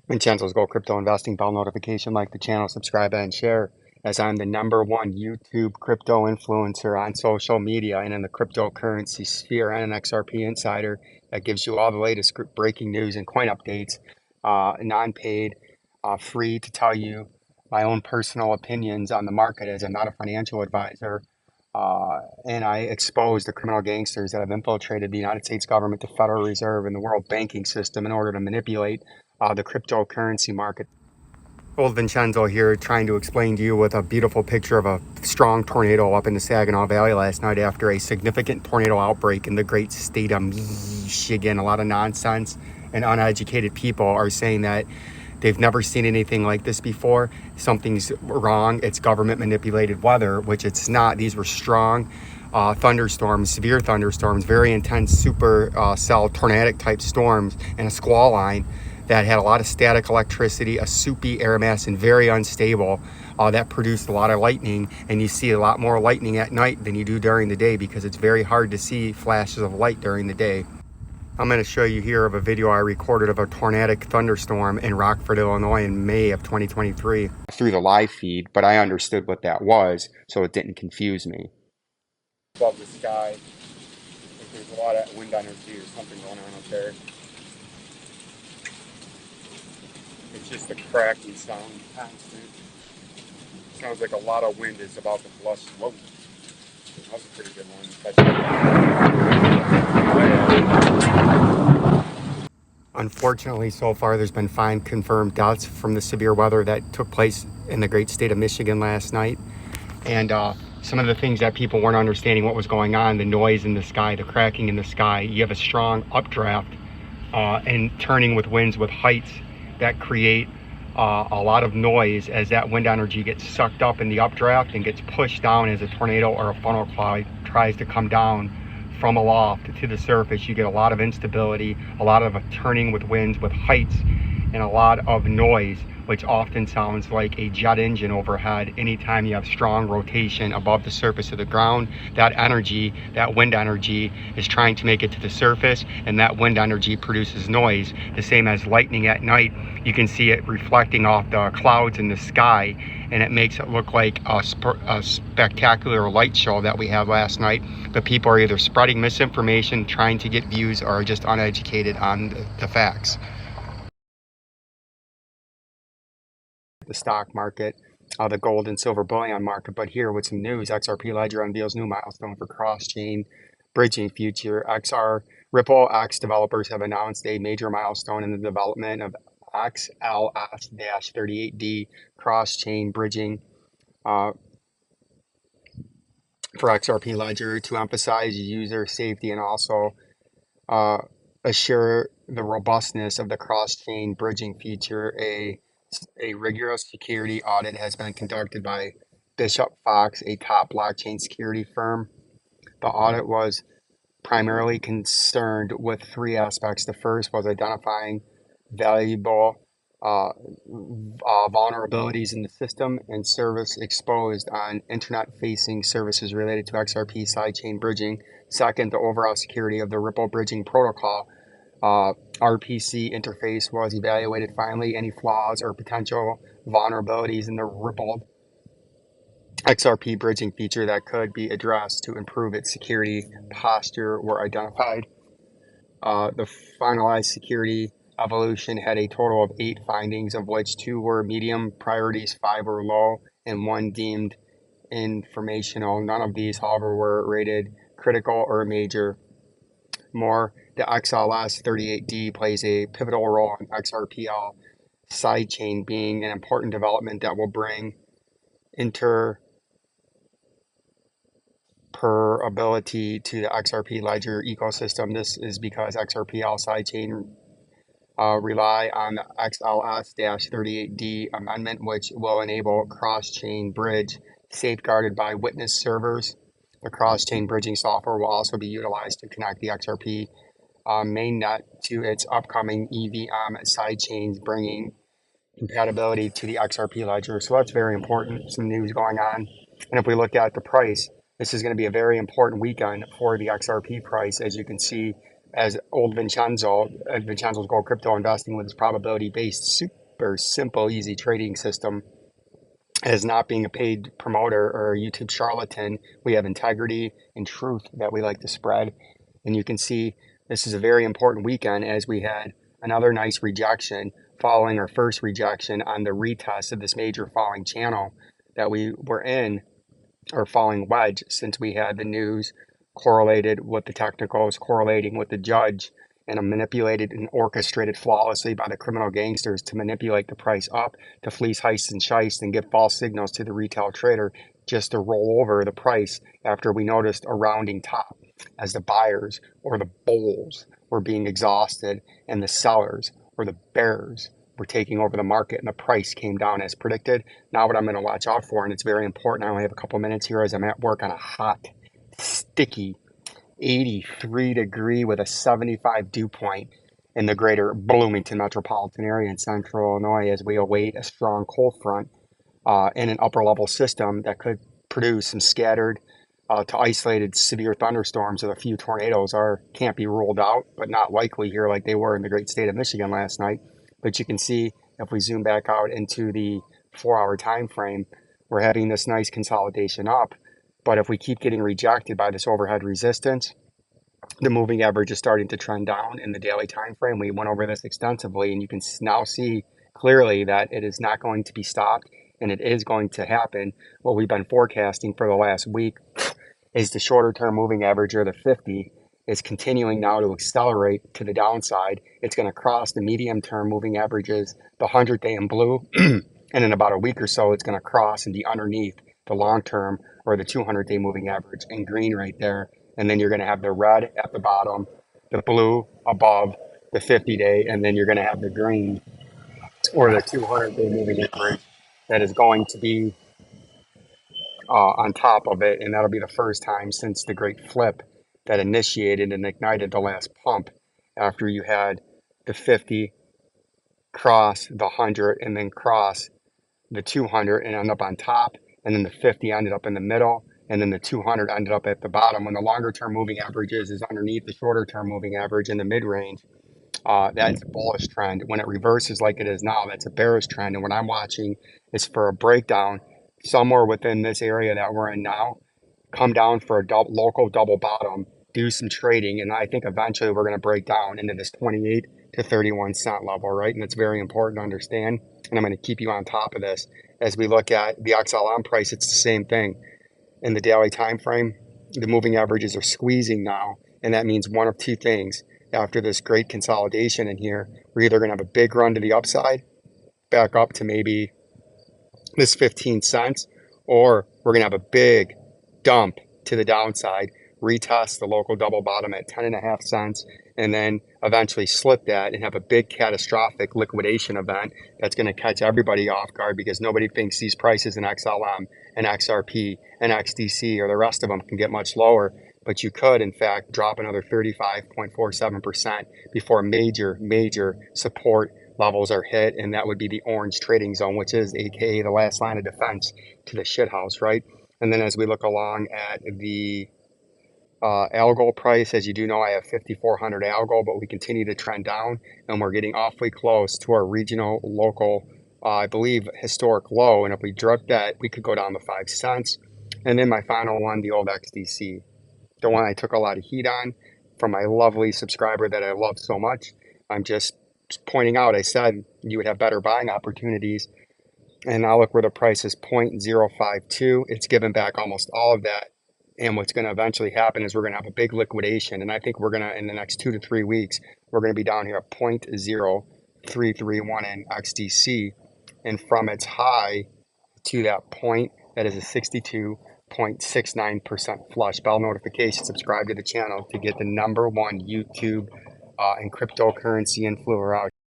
Vincenzo's Go Crypto Investing bell notification, like the channel, subscribe, and share, as I'm the #1 YouTube crypto influencer on social media and in the cryptocurrency sphere, and an XRP insider that gives you all the latest breaking news and coin updates, non-paid, free to tell you my own personal opinions on the market, as I'm not a financial advisor. And I expose the criminal gangsters that have infiltrated the United States government, the Federal Reserve, and the world banking system in order to manipulate the cryptocurrency market. Old Vincenzo here, trying to explain to you with a beautiful picture of a strong tornado up in the Saginaw Valley last night after a significant tornado outbreak in the great state of Michigan. A lot of nonsense and uneducated people are saying that they've never seen anything like this before. Something's wrong. It's government manipulated weather, which it's not. These were strong thunderstorms, severe thunderstorms, very intense supercell tornadic type storms, and a squall line that had a lot of static electricity, a soupy air mass, and very unstable. That produced a lot of lightning, and you see a lot more lightning at night than you do during the day because it's very hard to see flashes of light during the day. I'm going to show you here of a video I recorded of a tornadic thunderstorm in Rockford, Illinois in May of 2023 through the live feed, but I understood what that was, so it didn't confuse me. Above the sky, there's a lot of wind energy or something going on up there. It's just a cracking sound, constant. Sounds like a lot of wind is about to blush. Whoa, that was a pretty good one. Unfortunately, so far, there's been 5 confirmed deaths from the severe weather that took place in the great state of Michigan last night. And some of the things that people weren't understanding what was going on, the noise in the sky, the cracking in the sky. You have a strong updraft and turning with winds with heights that create a lot of noise as that wind energy gets sucked up in the updraft and gets pushed down as a tornado or a funnel cloud tries to come down from aloft to the surface. You get a lot of instability, a lot of turning with winds with heights, and a lot of noise, which often sounds like a jet engine overhead. Anytime you have strong rotation above the surface of the ground, that energy, that wind energy, is trying to make it to the surface, and that wind energy produces noise. The same as lightning at night, you can see it reflecting off the clouds in the sky, and it makes it look like a spectacular light show that we had last night. But people are either spreading misinformation, trying to get views, or just uneducated on the facts. The stock market, the gold and silver bullion market. But here with some news, XRP Ledger unveils new milestone for cross-chain bridging future. Ripple X developers have announced a major milestone in the development of XLS-38D cross-chain bridging for XRP Ledger to emphasize user safety and also assure the robustness of the cross-chain bridging feature. A rigorous security audit has been conducted by Bishop Fox, a top blockchain security firm. The audit was primarily concerned with 3 aspects. The first was identifying valuable vulnerabilities in the system and service exposed on internet-facing services related to XRP sidechain bridging. Second, the overall security of the Ripple bridging protocol. RPC interface was evaluated. Finally, any flaws or potential vulnerabilities in the Ripple XRP bridging feature that could be addressed to improve its security posture were identified. The finalized security evolution had a total of 8 findings, of which 2 were medium priorities, 5 were low, and 1 deemed informational. None of these, however, were rated critical or major. More, the XLS-38D plays a pivotal role in XRPL sidechain, being an important development that will bring interoperability to the XRP Ledger ecosystem. This is because XRPL sidechain rely on the XLS-38D amendment, which will enable cross-chain bridge safeguarded by witness servers. The cross-chain bridging software will also be utilized to connect the XRP mainnet to its upcoming EVM sidechains, bringing compatibility to the XRP ledger. So that's very important. Some news going on. And if we look at the price, this is going to be a very important weekend for the XRP price. As you can see, as old Vincenzo's Gold Crypto Investing with his probability-based, super simple, easy trading system. As not being a paid promoter or a YouTube charlatan, we have integrity and truth that we like to spread. And you can see this is a very important weekend as we had another nice rejection following our first rejection on the retest of this major falling channel that we were in, or falling wedge, since we had the news correlated with the technicals, correlating with the judge, and manipulated and orchestrated flawlessly by the criminal gangsters to manipulate the price up, to fleece, heist, and shiest, and give false signals to the retail trader just to roll over the price after we noticed a rounding top as the buyers or the bulls were being exhausted and the sellers or the bears were taking over the market and the price came down as predicted. Now what I'm going to watch out for, and it's very important, I only have a couple minutes here as I'm at work on a hot, sticky 83 degree with a 75 dew point in the greater Bloomington metropolitan area in central Illinois as we await a strong cold front in an upper level system that could produce some scattered to isolated severe thunderstorms with a few tornadoes. Can't be ruled out, but not likely here like they were in the great state of Michigan last night. But you can see if we zoom back out into the 4-hour time frame, we're having this nice consolidation up. But if we keep getting rejected by this overhead resistance, the moving average is starting to trend down in the daily time frame. We went over this extensively, and you can now see clearly that it is not going to be stopped, and it is going to happen. What we've been forecasting for the last week is the shorter term moving average, or the 50, is continuing now to accelerate to the downside. It's going to cross the medium term moving averages, the 100-day in blue, and in about a week or so, it's going to cross and be underneath the long term, or the 200-day moving average in green right there. And then you're going to have the red at the bottom, the blue above the 50-day, and then you're going to have the green, or the 200-day moving average, that is going to be on top of it. And that'll be the first time since the great flip that initiated and ignited the last pump, after you had the 50 cross the 100 and then cross the 200 and end up on top, and then the 50 ended up in the middle, and then the 200 ended up at the bottom. When the longer term moving average is underneath the shorter term moving average in the mid range, that's a bullish trend. When it reverses like it is now, that's a bearish trend. And what I'm watching is for a breakdown somewhere within this area that we're in now, come down for a local double bottom, do some trading, and I think eventually we're going to break down into this 28 to 31 cent level, right? And it's very important to understand, and I'm going to keep you on top of this. As we look at the XLM price, it's the same thing. In the daily time frame, the moving averages are squeezing now, and that means one of two things. After this great consolidation in here, we're either going to have a big run to the upside, back up to maybe this 15 cents, or we're going to have a big dump to the downside, retest the local double bottom at 10.5 cents, and then eventually slip that and have a big catastrophic liquidation event that's going to catch everybody off guard, because nobody thinks these prices in XLM and XRP and XDC or the rest of them can get much lower. But you could, in fact, drop another 35.47% before major support levels are hit, and that would be the orange trading zone, which is aka the last line of defense to the shithouse, right? And then as we look along at the ALGO price, as you do know, I have 5,400 ALGO, but we continue to trend down, and we're getting awfully close to our regional, local, I believe, historic low. And if we drop that, we could go down to 5 cents. And then my final one, the old XDC, the one I took a lot of heat on from my lovely subscriber that I love so much. I'm just pointing out, I said you would have better buying opportunities. And now look where the price is, 0.052. It's given back almost all of that. And what's going to eventually happen is we're going to have a big liquidation. And I think we're going to, in the next 2 to 3 weeks, we're going to be down here at 0.0331 in XDC. And from its high to that point, that is a 62.69% flush. Bell notification, subscribe to the channel to get the #1 YouTube and cryptocurrency influencer out.